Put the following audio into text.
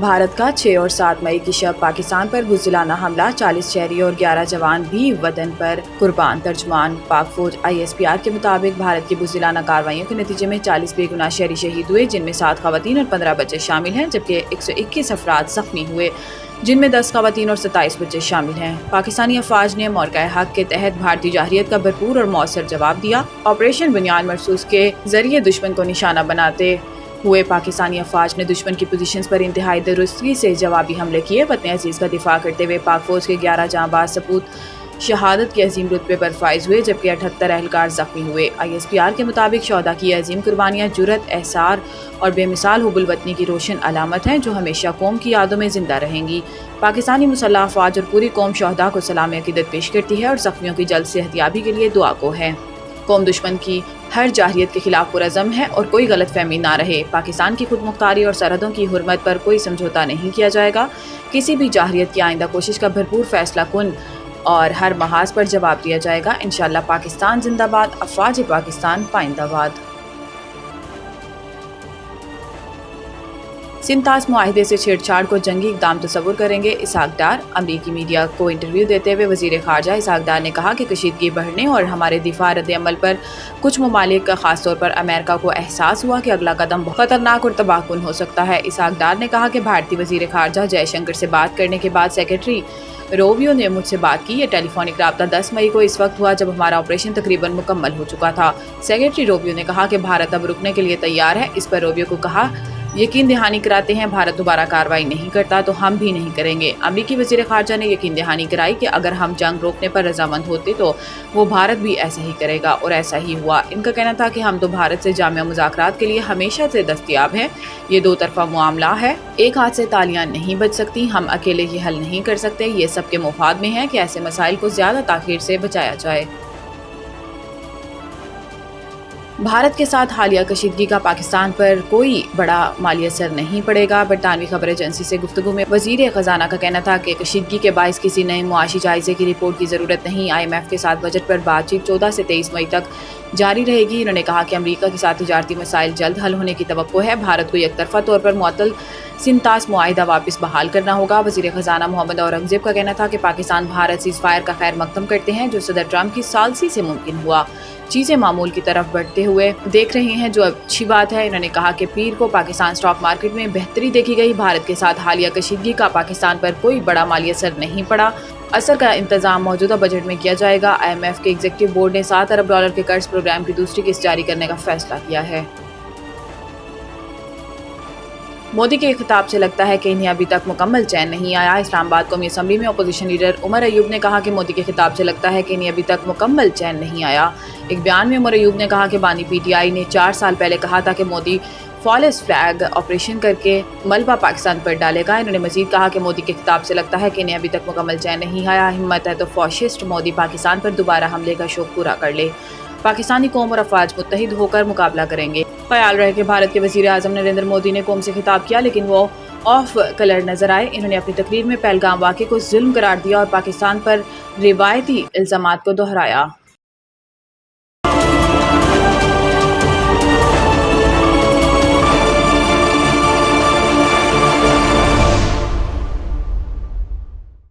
بھارت کا 6 اور 7 مئی کی شب پاکستان پر بزدلانہ حملہ، 40 شہری اور 11 جوان بھی وطن پر قربان۔ ترجمان پاک فوج ISPR کے مطابق بھارت کی بزدلانہ کارروائیوں کے نتیجے میں 40 بے گناہ شہری شہید ہوئے، جن میں 7 خواتین اور 15 بچے شامل ہیں، جبکہ 121 افراد زخمی ہوئے، جن میں 10 خواتین اور 27 بچے شامل ہیں۔ پاکستانی افواج نے موقع حق کے تحت بھارتی جارحیت کا بھرپور اور مؤثر جواب دیا۔ آپریشن بنیاد مرصوص کے ذریعے دشمن کو نشانہ بناتے ہوئے پاکستانی افواج نے دشمن کی پوزیشنز پر انتہائی درستگی سے جوابی حملے کیے۔ وطن عزیز کا دفاع کرتے ہوئے پاک فوج کے 11 جاں باز سپوت شہادت کے عظیم رتبے پر فائز ہوئے، جبکہ 78 اہلکار زخمی ہوئے۔ ISPR کے مطابق شہداء کی عظیم قربانیاں جرأت، احسار اور بے مثال حب الوطنی کی روشن علامت ہیں، جو ہمیشہ قوم کی یادوں میں زندہ رہیں گی۔ پاکستانی مسلح افواج اور پوری قوم شہداء کو سلام عقیدت پیش کرتی ہے اور زخمیوں کی جلد صحتیابی کے لیے دعا گو ہے۔ قوم دشمن کی ہر جارحیت کے خلاف پرعزم ہے اور کوئی غلط فہمی نہ رہے۔ پاکستان کی خود مختاری اور سرحدوں کی حرمت پر کوئی سمجھوتہ نہیں کیا جائے گا۔ کسی بھی جارحیت کی آئندہ کوشش کا بھرپور فیصلہ کن اور ہر محاذ پر جواب دیا جائے گا۔ انشاءاللہ پاکستان زندہ باد، افواج پاکستان پائندہ باد۔ سنتاس معاہدے سے چھیڑ چھاڑ کو جنگی اقدام تصور کریں گے اسحاق ڈار۔ امریکی میڈیا کو انٹرویو دیتے ہوئے وزیر خارجہ اسحاق ڈار نے کہا کہ کشیدگی بڑھنے اور ہمارے دفاع رد عمل پر کچھ ممالک کا خاص طور پر امریکہ کو احساس ہوا کہ اگلا قدم بہت خطرناک اور تباہ کن ہو سکتا ہے۔ اسحاق ڈار نے کہا کہ بھارتی وزیر خارجہ جے شنکر سے بات کرنے کے بعد سیکرٹری روبیو نے مجھ سے بات کی۔ یہ ٹیلی فونک رابطہ 10 مئی کو اس وقت ہوا جب ہمارا آپریشن تقریباً مکمل ہو چکا تھا۔ سیکرٹری روبیو نے کہا کہ بھارت اب رکنے کے لیے تیار ہے۔ اس پر روبیو کو کہا یقین دہانی کراتے ہیں بھارت دوبارہ کارروائی نہیں کرتا تو ہم بھی نہیں کریں گے۔ امریکی وزیر خارجہ نے یقین دہانی کرائی کہ اگر ہم جنگ روکنے پر رضامند ہوتے تو وہ بھارت بھی ایسا ہی کرے گا، اور ایسا ہی ہوا۔ ان کا کہنا تھا کہ ہم تو بھارت سے جامع مذاکرات کے لیے ہمیشہ سے دستیاب ہیں۔ یہ دو طرفہ معاملہ ہے، ایک ہاتھ سے تالیاں نہیں بج سکتی، ہم اکیلے یہ حل نہیں کر سکتے۔ یہ سب کے مفاد میں ہے کہ ایسے مسائل کو زیادہ تاخیر سے بچایا جائے۔ بھارت کے ساتھ حالیہ کشیدگی کا پاکستان پر کوئی بڑا مالی اثر نہیں پڑے گا۔ برطانوی خبر ایجنسی سے گفتگو میں وزیر خزانہ کا کہنا تھا کہ کشیدگی کے باعث کسی نئے معاشی جائزے کی رپورٹ کی ضرورت نہیں۔ IMF کے ساتھ بجٹ پر بات چیت 14 سے 23 مئی تک جاری رہے گی۔ انہوں نے کہا کہ امریکہ کے ساتھ تجارتی مسائل جلد حل ہونے کی توقع ہے۔ بھارت کو یک طرفہ طور پر معطل سنتاس معاہدہ واپس بحال کرنا ہوگا۔ وزیر خزانہ محمد اورنگزیب کا کہنا تھا کہ پاکستان بھارت سیز فائر کا خیر مقدم کرتے ہیں، جو صدر ٹرمپ کی ثالثی سے ممکن ہوا۔ چیزیں معمول کی طرف بڑھتے ہوئے دیکھ رہے ہیں، جو اچھی بات ہے۔ انہوں نے کہا کہ پیر کو پاکستان اسٹاک مارکیٹ میں بہتری دیکھی گئی۔ بھارت کے ساتھ حالیہ کشیدگی کا پاکستان پر کوئی بڑا مالی اثر نہیں پڑا۔ اثر کا انتظام موجودہ بجٹ میں کیا جائے گا۔ IMF کے ایگزیکٹو بورڈ نے $7 ارب کے قرض پروگرام کی دوسری قسط جاری کرنے کا فیصلہ کیا ہے۔ مودی کے خطاب سے لگتا ہے کہ انہیں ابھی تک مکمل چین نہیں آیا۔ اسلام آباد قومی اسمبلی میں اپوزیشن لیڈر عمر ایوب نے کہا کہ مودی کے خطاب سے لگتا ہے کہ انہیں ابھی تک مکمل چین نہیں آیا۔ ایک بیان میں عمر ایوب نے کہا کہ بانی PTI نے 4 سال پہلے کہا تھا کہ مودی فالس فلیگ آپریشن کر کے ملبہ پاکستان پر ڈالے گا۔ انہوں نے مزید کہا کہ مودی کے خطاب سے لگتا ہے کہ انہیں ابھی تک مکمل چین نہیں آیا۔ ہمت ہے تو فاشسٹ مودی پاکستان پر دوبارہ حملے کا شوق پورا کر لے۔ پاکستانی قوم اور افواج متحد ہو کر مقابلہ کریں گے۔ خیال رہے کہ بھارت کے وزیر اعظم نریندر مودی نے قوم سے خطاب کیا، لیکن وہ آف کلر نظر آئے۔ انہوں نے اپنی تقریر میں پہلگام واقعے کو ظلم قرار دیا اور پاکستان پر روایتی الزامات کو دہرایا۔